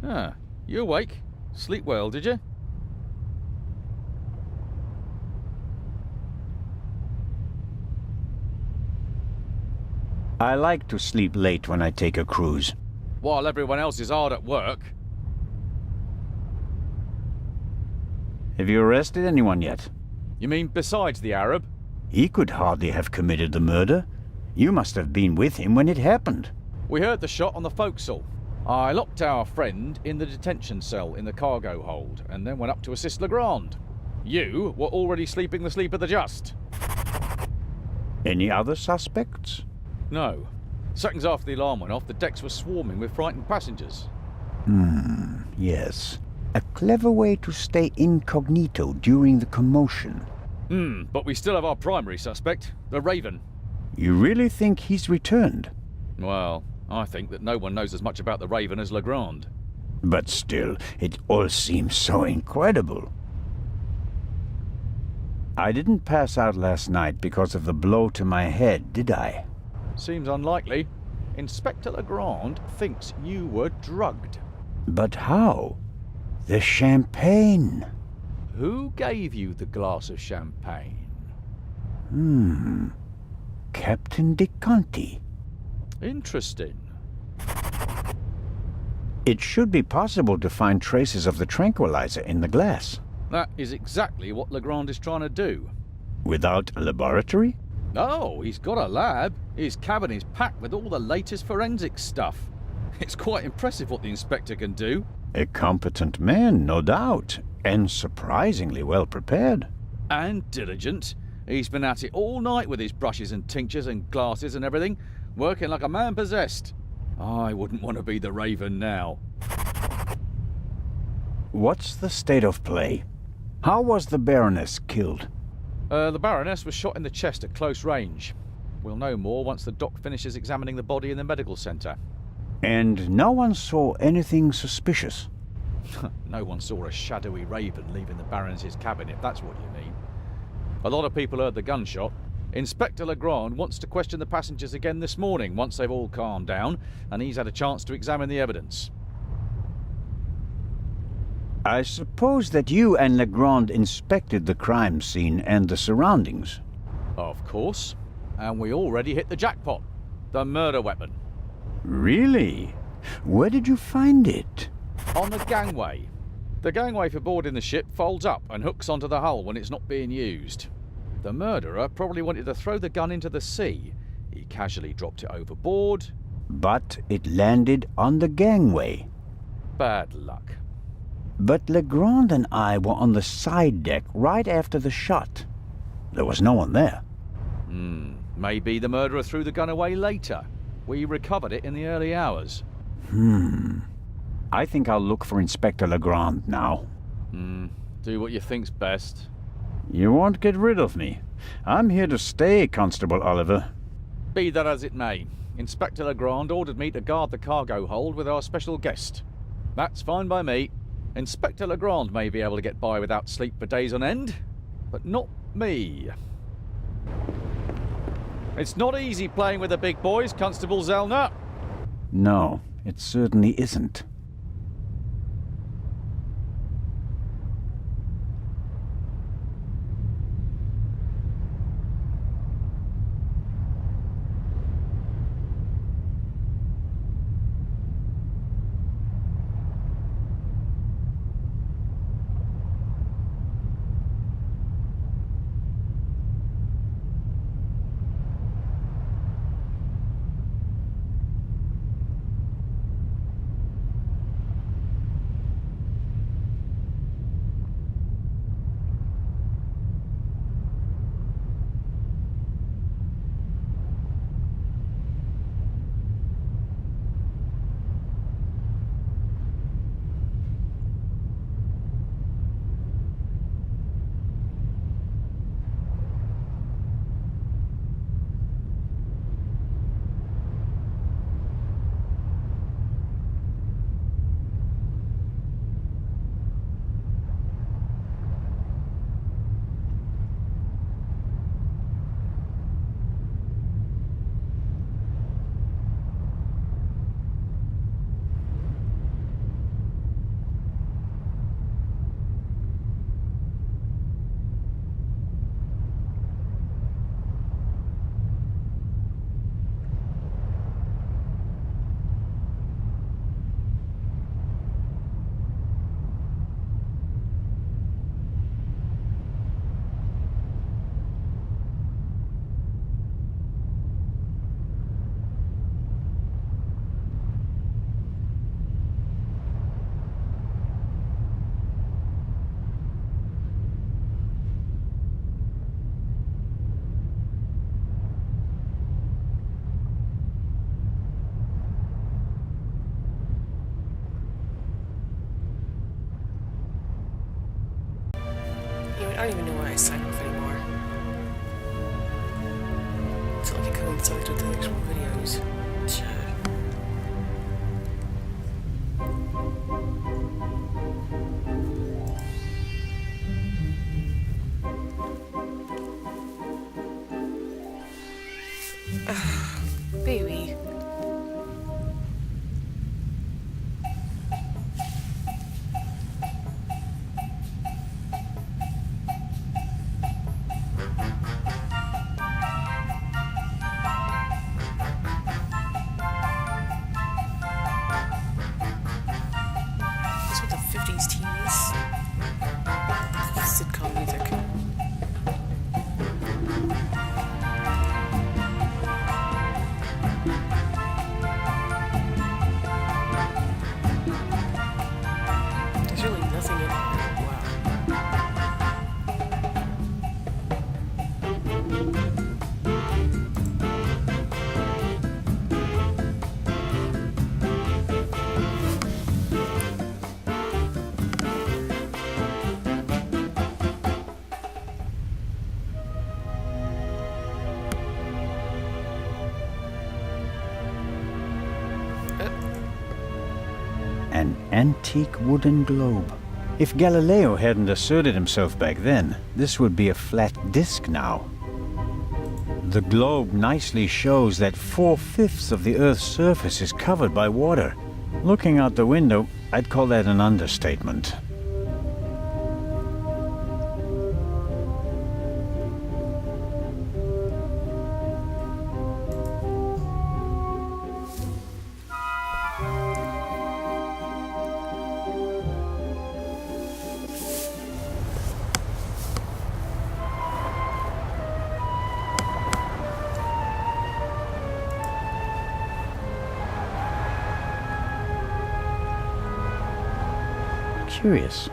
Ah, you awake? Sleep well, did you? I like to sleep late when I take a cruise. While everyone else is hard at work. Have you arrested anyone yet? You mean besides the Arab? He could hardly have committed the murder. You must have been with him when it happened. We heard the shot on the forecastle. I locked our friend in the detention cell in the cargo hold and then went up to assist Legrand. You were already sleeping the sleep of the just. Any other suspects? No. Seconds after the alarm went off, the decks were swarming with frightened passengers. Yes. A clever way to stay incognito during the commotion. But we still have our primary suspect, the Raven. You really think he's returned? Well, I think that no one knows as much about the Raven as Legrand. But still, it all seems so incredible. I didn't pass out last night because of the blow to my head, did I? Seems unlikely. Inspector Legrand thinks you were drugged. But how? The champagne. Who gave you the glass of champagne? Captain De Conti. Interesting. It should be possible to find traces of the tranquilizer in the glass. That is exactly what Legrand is trying to do. Without a laboratory? Oh, he's got a lab. His cabin is packed with all the latest forensic stuff. It's quite impressive what the inspector can do. A competent man, no doubt, and surprisingly well prepared. And diligent. He's been at it all night with his brushes and tinctures and glasses and everything, working like a man possessed. I wouldn't want to be the Raven now. What's the state of play? How was the Baroness killed? The Baroness was shot in the chest at close range. We'll know more once the doc finishes examining the body in the medical centre. And no one saw anything suspicious? No one saw a shadowy raven leaving the Baroness's cabin, if that's what you mean. A lot of people heard the gunshot. Inspector Legrand wants to question the passengers again this morning once they've all calmed down and he's had a chance to examine the evidence. I suppose that you and Legrand inspected the crime scene and the surroundings. Of course. And we already hit the jackpot. The murder weapon. Really? Where did you find it? On the gangway. The gangway for boarding the ship folds up and hooks onto the hull when it's not being used. The murderer probably wanted to throw the gun into the sea. He casually dropped it overboard. But it landed on the gangway. Bad luck. But Legrand and I were on the side deck right after the shot. There was no one there. Maybe the murderer threw the gun away later. We recovered it in the early hours. I think I'll look for Inspector Legrand now. Do what you think's best. You won't get rid of me. I'm here to stay, Constable Oliver. Be that as it may, Inspector Legrand ordered me to guard the cargo hold with our special guest. That's fine by me. Inspector Legrand may be able to get by without sleep for days on end, but not me. It's not easy playing with the big boys, Constable Zellner. No, it certainly isn't. I don't even know why I sign off anymore. It's not like it coincides with the actual videos. Baby. That's what the 50s team is. Sitcom music. There's really nothing in here. Wow. An antique wooden globe. If Galileo hadn't asserted himself back then, this would be a flat disk now. The globe nicely shows that 4/5 of the Earth's surface is covered by water. Looking out the window, I'd call that an understatement. Curious.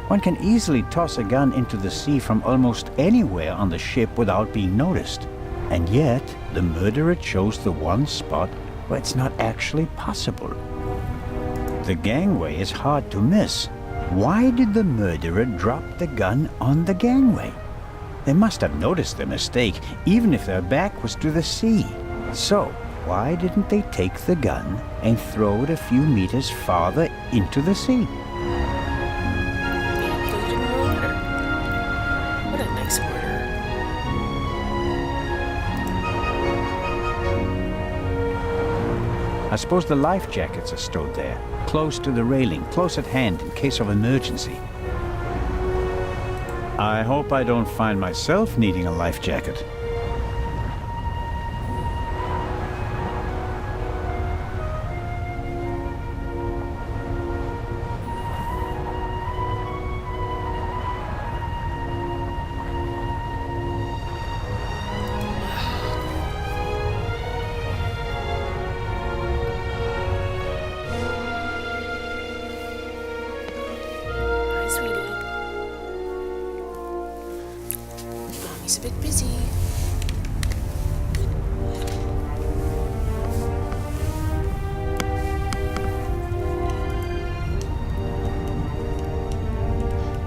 One can easily toss a gun into the sea from almost anywhere on the ship without being noticed. And yet, the murderer chose the one spot where it's not actually possible. The gangway is hard to miss. Why did the murderer drop the gun on the gangway? They must have noticed their mistake, even if their back was to the sea. So, why didn't they take the gun and throw it a few meters farther into the sea? What a nice murder. I suppose the life jackets are stowed there, close to the railing, close at hand in case of emergency. I hope I don't find myself needing a life jacket. Hi, sweetie. Mommy's a bit busy.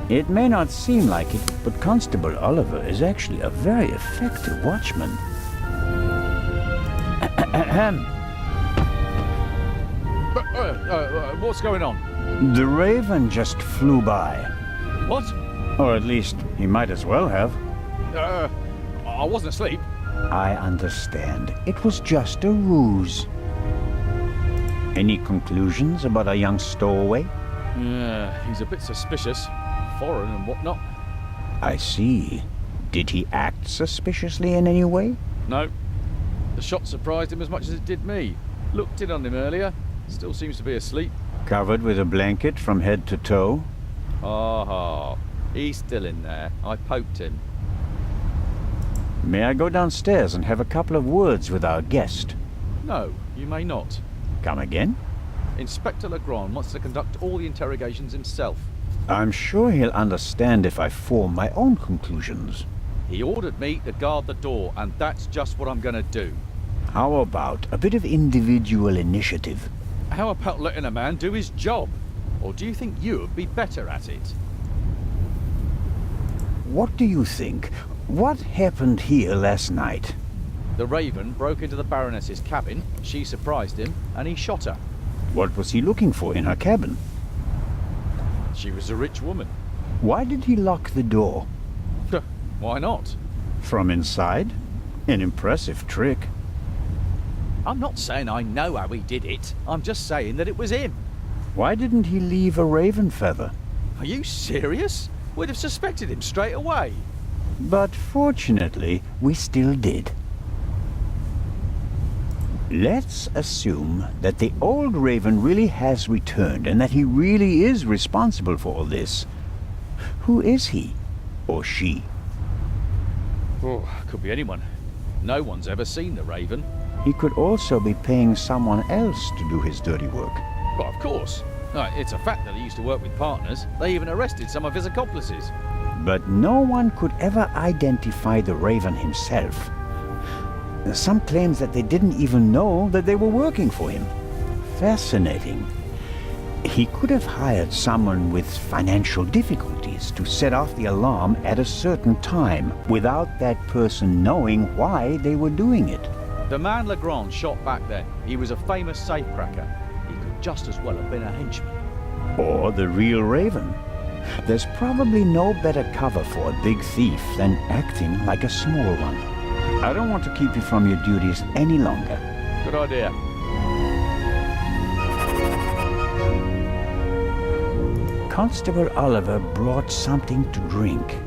It may not seem like it, but Constable Oliver is actually a very effective watchman. What's going on? The Raven just flew by. What? Or at least, he might as well have. I wasn't asleep. I understand. It was just a ruse. Any conclusions about our young stowaway? Yeah, he's a bit suspicious. Foreign and whatnot. I see. Did he act suspiciously in any way? No. The shot surprised him as much as it did me. Looked in on him earlier. Still seems to be asleep. Covered with a blanket from head to toe? Ah, he's still in there. I poked him. May I go downstairs and have a couple of words with our guest? No, you may not. Come again? Inspector Legrand wants to conduct all the interrogations himself. I'm sure he'll understand if I form my own conclusions. He ordered me to guard the door, and that's just what I'm gonna do. How about a bit of individual initiative? How about letting a man do his job? Or do you think you'd be better at it? What do you think? What happened here last night? The Raven broke into the Baroness's cabin, she surprised him, and he shot her. What was he looking for in her cabin? She was a rich woman. Why did he lock the door? Why not? From inside? An impressive trick. I'm not saying I know how he did it. I'm just saying that it was him. Why didn't he leave a raven feather? Are you serious? We'd have suspected him straight away. But fortunately, we still did. Let's assume that the old raven really has returned and that he really is responsible for all this. Who is he? Or she? Oh, could be anyone. No one's ever seen the Raven. He could also be paying someone else to do his dirty work. Well, of course. No, it's a fact that he used to work with partners. They even arrested some of his accomplices. But no one could ever identify the raven himself. Some claims that they didn't even know that they were working for him. Fascinating. He could have hired someone with financial difficulties to set off the alarm at a certain time without that person knowing why they were doing it. The man Legrand shot back then, he was a famous safecracker. He could just as well have been a henchman. Or the real raven. There's probably no better cover for a big thief than acting like a small one. I don't want to keep you from your duties any longer. Good idea. Constable Oliver brought something to drink.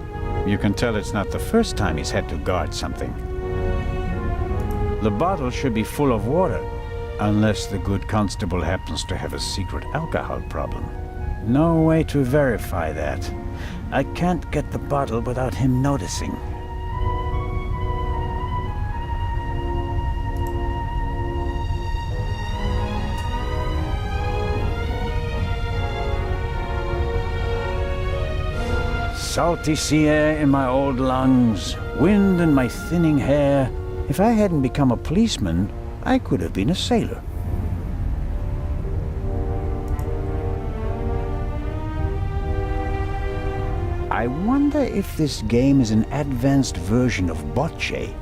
You can tell it's not the first time he's had to guard something. The bottle should be full of water, unless the good constable happens to have a secret alcohol problem. No way to verify that. I can't get the bottle without him noticing. Salty sea air in my old lungs, wind in my thinning hair. If I hadn't become a policeman, I could have been a sailor. I wonder if this game is an advanced version of bocce.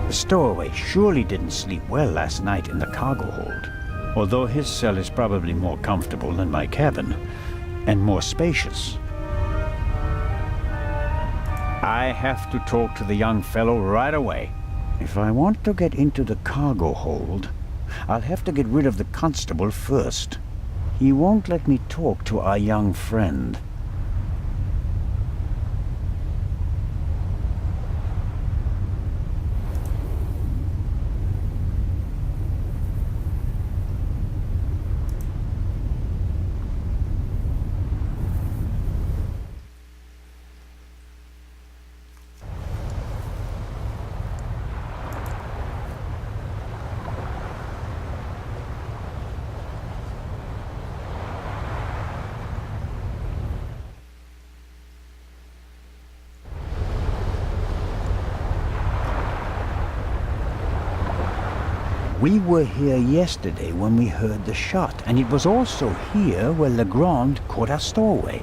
The stowaway surely didn't sleep well last night in the cargo hold, although his cell is probably more comfortable than my cabin, and more spacious. I have to talk to the young fellow right away. If I want to get into the cargo hold, I'll have to get rid of the constable first. He won't let me talk to our young friend. We were here yesterday when we heard the shot, and it was also here where Legrand caught our stowaway.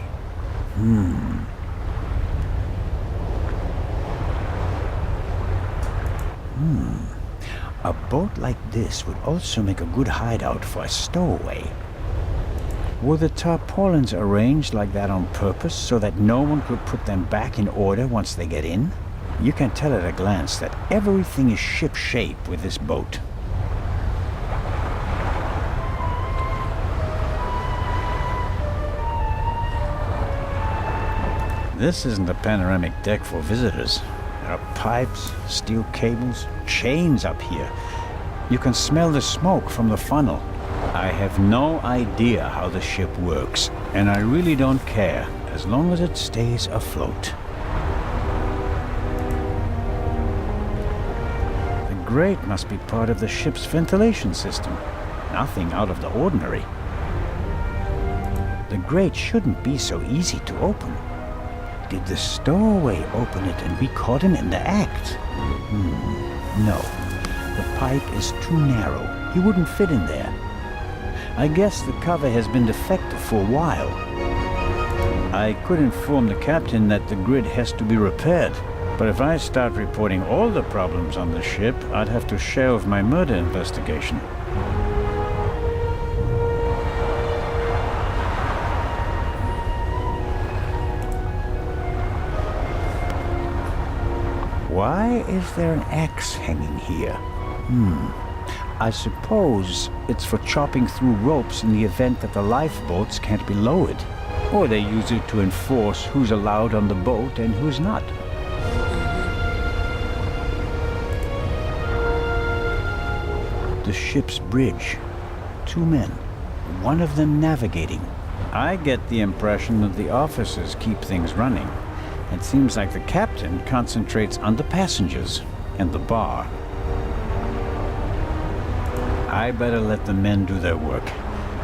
A boat like this would also make a good hideout for a stowaway. Were the tarpaulins arranged like that on purpose so that no one could put them back in order once they get in? You can tell at a glance that everything is ship-shape with this boat. This isn't a panoramic deck for visitors. There are pipes, steel cables, chains up here. You can smell the smoke from the funnel. I have no idea how the ship works, and I really don't care, as long as it stays afloat. The grate must be part of the ship's ventilation system. Nothing out of the ordinary. The grate shouldn't be so easy to open. Did the stowaway open it and we caught him in the act? No. The pipe is too narrow. He wouldn't fit in there. I guess the cover has been defective for a while. I could inform the captain that the grid has to be repaired, but if I start reporting all the problems on the ship, I'd have to shelve my murder investigation. Why is there an axe hanging here? I suppose it's for chopping through ropes in the event that the lifeboats can't be lowered. Or they use it to enforce who's allowed on the boat and who's not. The ship's bridge. 2 men. One of them navigating. I get the impression that the officers keep things running. It seems like the captain concentrates on the passengers and the bar. I better let the men do their work.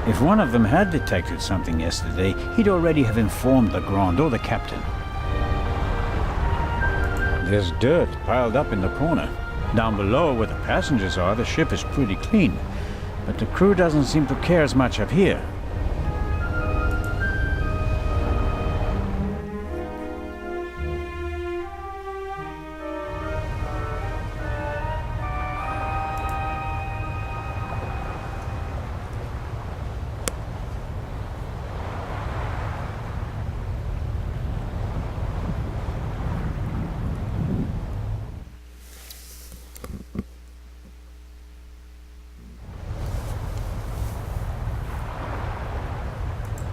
If one of them had detected something yesterday, he'd already have informed the Grand or the captain. There's dirt piled up in the corner. Down below where the passengers are, the ship is pretty clean. But the crew doesn't seem to care as much up here.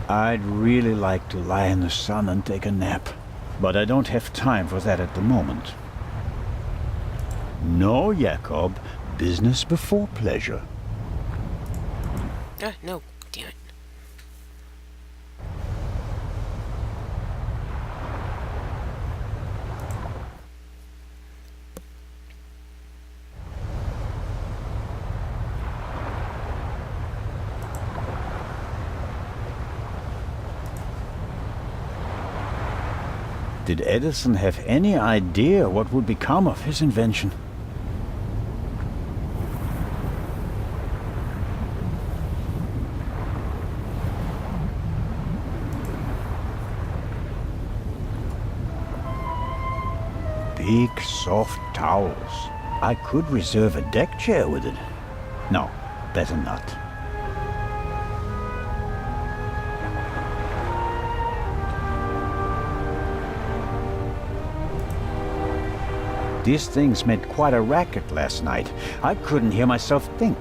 I'd really like to lie in the sun and take a nap, but I don't have time for that at the moment. No, Jacob. Business before pleasure. No, damn it. Did Edison have any idea what would become of his invention? Big, soft towels. I could reserve a deck chair with it. No, better not. These things made quite a racket last night. I couldn't hear myself think.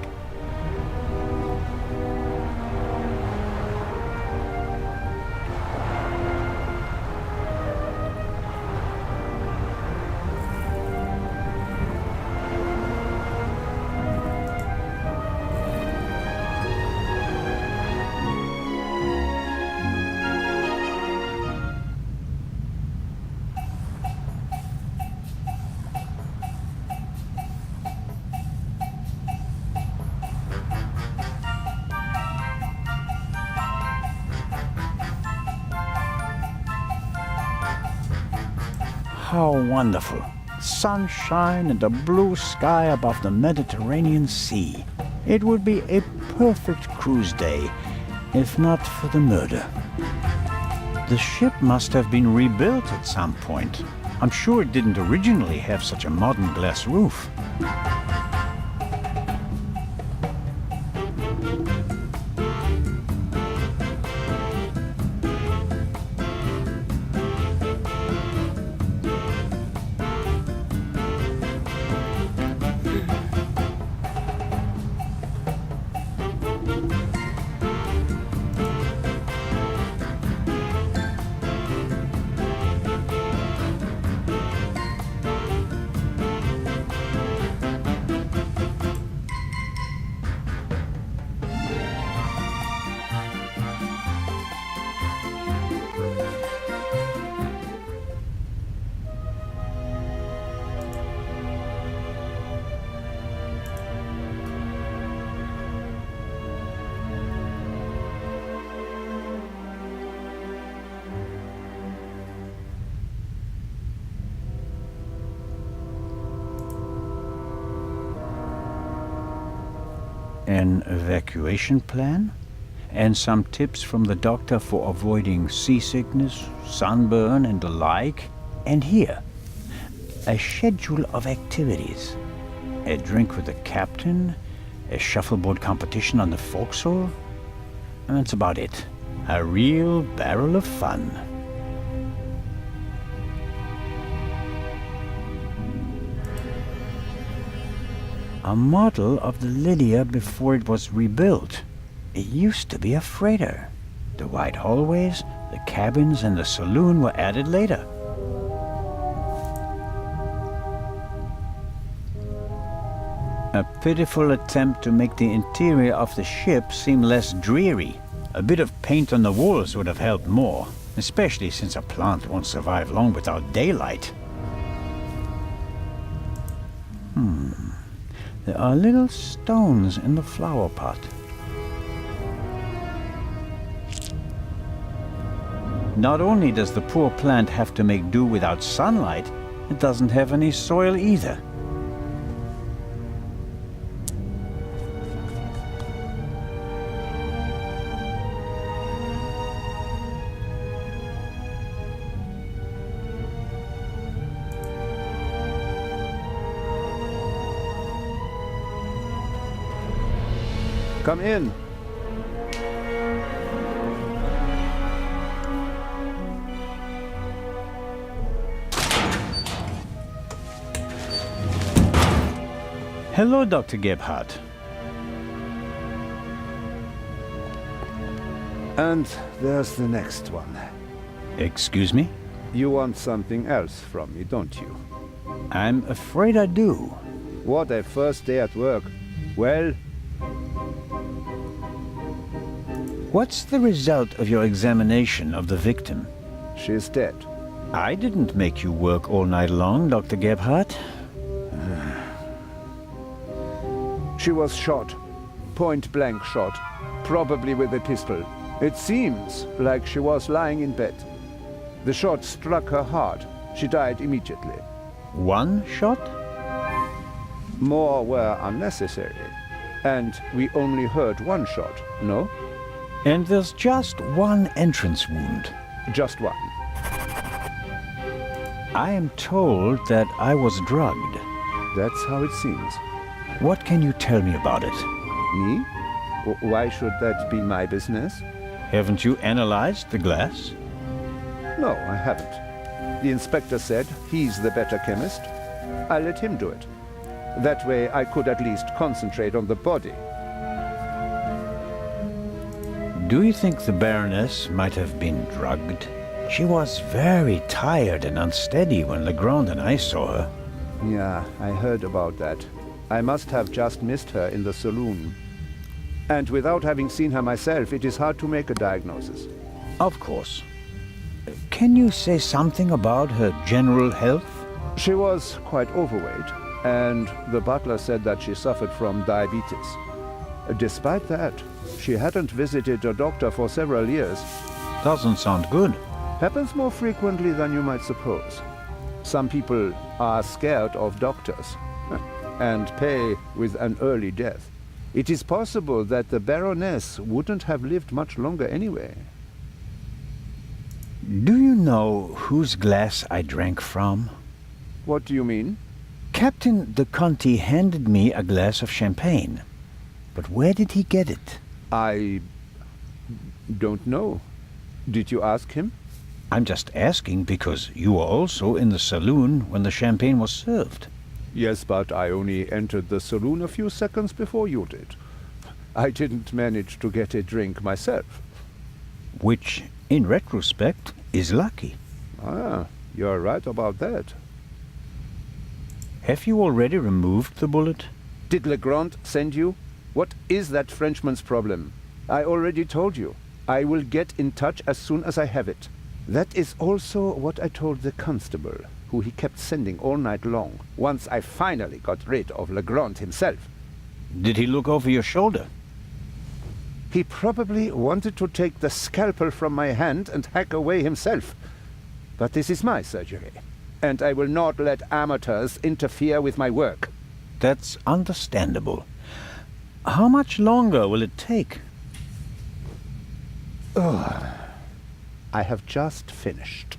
How wonderful. Sunshine and a blue sky above the Mediterranean Sea. It would be a perfect cruise day, if not for the murder. The ship must have been rebuilt at some point. I'm sure it didn't originally have such a modern glass roof. an evacuation plan, and some tips from the doctor for avoiding seasickness, sunburn, and the like. And here, a schedule of activities. A drink with the captain, a shuffleboard competition on the forecastle. That's about it. A real barrel of fun. A model of the Lydia before it was rebuilt. It used to be a freighter. The wide hallways, the cabins, and the saloon were added later. A pitiful attempt to make the interior of the ship seem less dreary. A bit of paint on the walls would have helped more, especially since a plant won't survive long without daylight. There are little stones in the flower pot. Not only does the poor plant have to make do without sunlight, it doesn't have any soil either. Come in. Hello, Dr. Gebhardt. And there's the next one. Excuse me? You want something else from me, don't you? I'm afraid I do. What a first day at work. Well, What's the result of your examination of the victim? she's dead. I didn't make you work all night long, Dr. Gebhardt. She was shot. Point-blank shot. Probably with a pistol. It seems like she was lying in bed. The shot struck her hard. She died immediately. One shot? More were unnecessary. And we only heard one shot, no? And there's just one entrance wound. Just one. I am told that I was drugged. That's how it seems. What can you tell me about it? Me? Why should that be my business? Haven't you analyzed the glass? No, I haven't. The inspector said he's the better chemist. I let him do it. That way I could at least concentrate on the body. Do you think the Baroness might have been drugged? She was very tired and unsteady when Legrand and I saw her. Yeah, I heard about that. I must have just missed her in the saloon. And without having seen her myself, it is hard to make a diagnosis. Of course. Can you say something about her general health? She was quite overweight, and the butler said that she suffered from diabetes. Despite that, she hadn't visited a doctor for several years. Doesn't sound good. Happens more frequently than you might suppose. Some people are scared of doctors and pay with an early death. It is possible that the Baroness wouldn't have lived much longer anyway. Do you know whose glass I drank from? What do you mean? Captain de Conti handed me a glass of champagne. But where did he get it? I don't know. Did you ask him? I'm just asking because you were also in the saloon when the champagne was served. Yes, but I only entered the saloon a few seconds before you did. I didn't manage to get a drink myself. Which, in retrospect, is lucky. Ah, you're right about that. Have you already removed the bullet? Did Legrand send you? What is that Frenchman's problem? I already told you. I will get in touch as soon as I have it. That is also what I told the constable, who he kept sending all night long, once I finally got rid of Legrand himself. Did he look over your shoulder? He probably wanted to take the scalpel from my hand and hack away himself. But this is my surgery, and I will not let amateurs interfere with my work. That's understandable. How much longer will it take? I have just finished.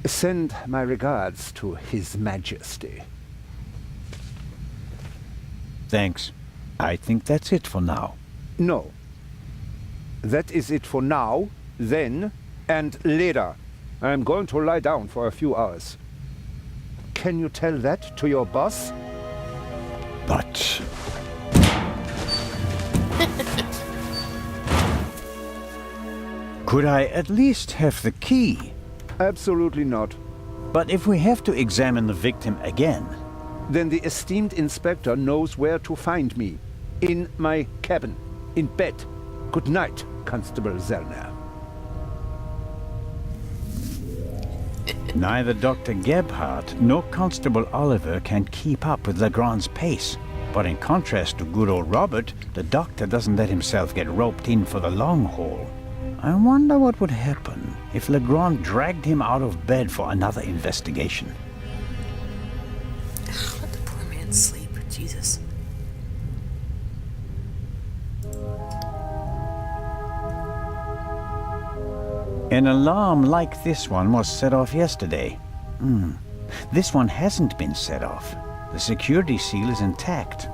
Send my regards to His Majesty. Thanks. I think that's it for now. No. That is it for now, then, and later. I am going to lie down for a few hours. Can you tell that to your boss? But... Could I at least have the key? Absolutely not. But if we have to examine the victim again... Then the esteemed inspector knows where to find me. In my cabin. In bed. Good night, Constable Zellner. Neither Dr. Gebhardt nor Constable Oliver can keep up with Legrand's pace. But in contrast to good old Robert, the doctor doesn't let himself get roped in for the long haul. I wonder what would happen if Legrand dragged him out of bed for another investigation. Let the poor man sleep. Jesus. An alarm like this one was set off yesterday. This one hasn't been set off. The security seal is intact.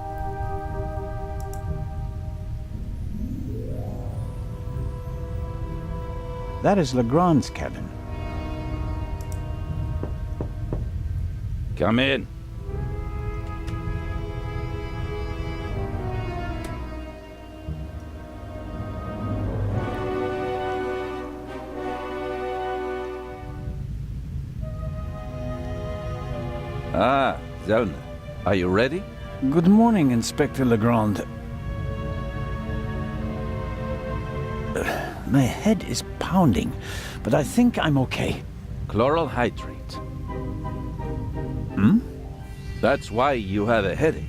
That is Legrand's cabin. Come in. Ah, Zellner. Are you ready? Good morning, Inspector Legrand. My head is pounding, but I think I'm okay. Chloral hydrate. Hmm? That's why you have a headache.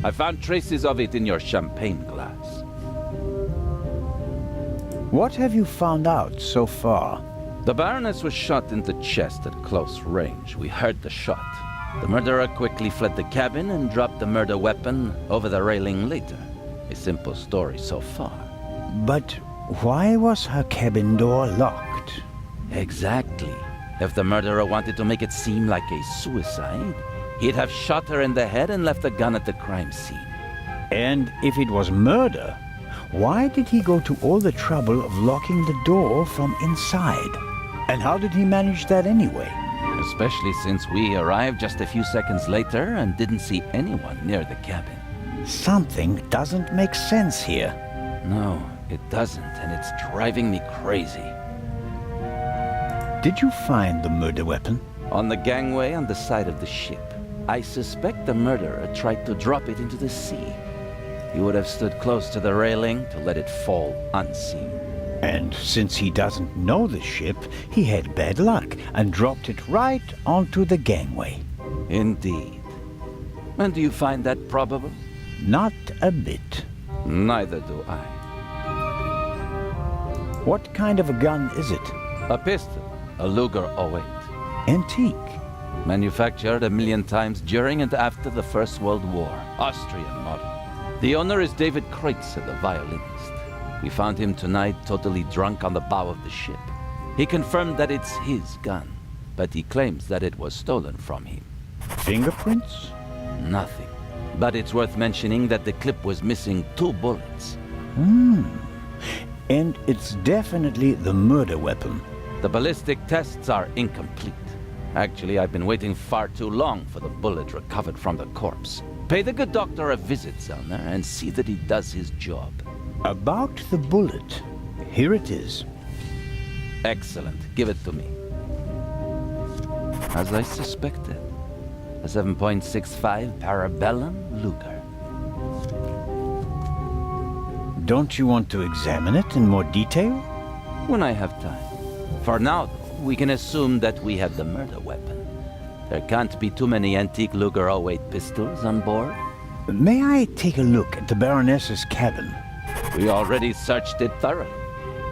I found traces of it in your champagne glass. What have you found out so far? The Baroness was shot in the chest at close range. We heard the shot. The murderer quickly fled the cabin and dropped the murder weapon over the railing later. A simple story so far. But why was her cabin door locked? Exactly. If the murderer wanted to make it seem like a suicide, he'd have shot her in the head and left the gun at the crime scene. And if it was murder, why did he go to all the trouble of locking the door from inside? And how did he manage that anyway? Especially since we arrived just a few seconds later and didn't see anyone near the cabin. Something doesn't make sense here. No, it doesn't, and it's driving me crazy. Did you find the murder weapon? On the gangway on the side of the ship. I suspect the murderer tried to drop it into the sea. He would have stood close to the railing to let it fall unseen. And since he doesn't know the ship, he had bad luck and dropped it right onto the gangway. Indeed. And do you find that probable? Not a bit. Neither do I. What kind of a gun is it? A pistol, a Luger .08. Antique. Manufactured 1,000,000 times during and after the First World War. Austrian model. The owner is David Kreutzer, the violinist. We found him tonight totally drunk on the bow of the ship. He confirmed that it's his gun, but he claims that it was stolen from him. Fingerprints? Nothing. But it's worth mentioning that the clip was missing 2 bullets. And it's definitely the murder weapon. The ballistic tests are incomplete. Actually, I've been waiting far too long for the bullet recovered from the corpse. Pay the good doctor a visit, Zellner, and see that he does his job. About the bullet. Here it is. Excellent. Give it to me. As I suspected, a 7.65 Parabellum Luger. Don't you want to examine it in more detail? When I have time. For now, though, we can assume that we have the murder weapon. There can't be too many antique Luger .08 pistols on board. May I take a look at the Baroness's cabin? We already searched it thoroughly.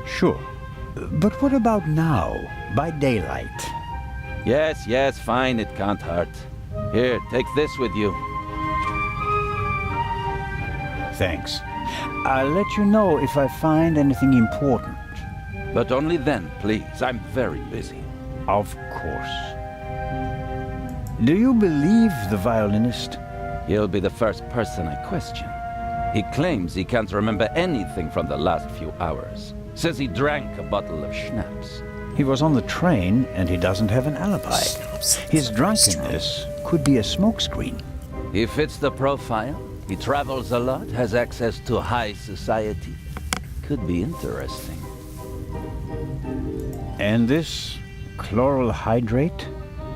Sure. But what about now, by daylight? Yes, yes, fine, it can't hurt. Here, take this with you. Thanks. I'll let you know if I find anything important. But only then, please. I'm very busy. Of course. Do you believe the violinist? He'll be the first person I question. He claims he can't remember anything from the last few hours. Says he drank a bottle of schnapps. He was on the train and he doesn't have an alibi. His drunkenness could be a smokescreen. He fits the profile. He travels a lot, has access to high society. Could be interesting. And this chloral hydrate?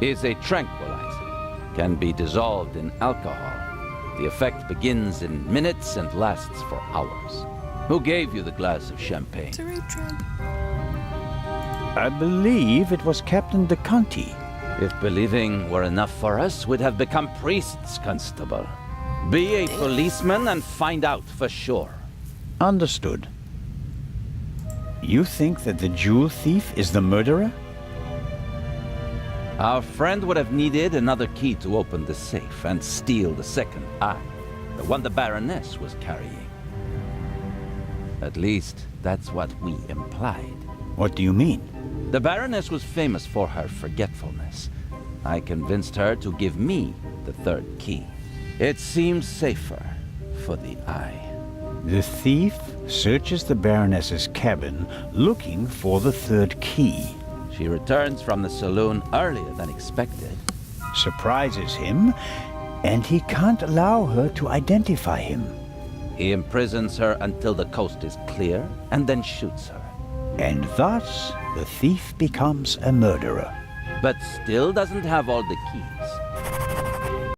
Is a tranquilizer. Can be dissolved in alcohol. The effect begins in minutes and lasts for hours. Who gave you the glass of champagne? It's a road trip. I believe it was Captain De Conti. If believing were enough for us, we'd have become priests, Constable. Be a policeman and find out for sure. Understood. You think that the jewel thief is the murderer? Our friend would have needed another key to open the safe and steal the second eye, the one the Baroness was carrying. At least, that's what we implied. What do you mean? The Baroness was famous for her forgetfulness. I convinced her to give me the third key. It seems safer for the eye. The thief searches the Baroness's cabin looking for the third key. She returns from the saloon earlier than expected. Surprises him, and he can't allow her to identify him. He imprisons her until the coast is clear, and then shoots her. And thus, the thief becomes a murderer. But still doesn't have all the keys.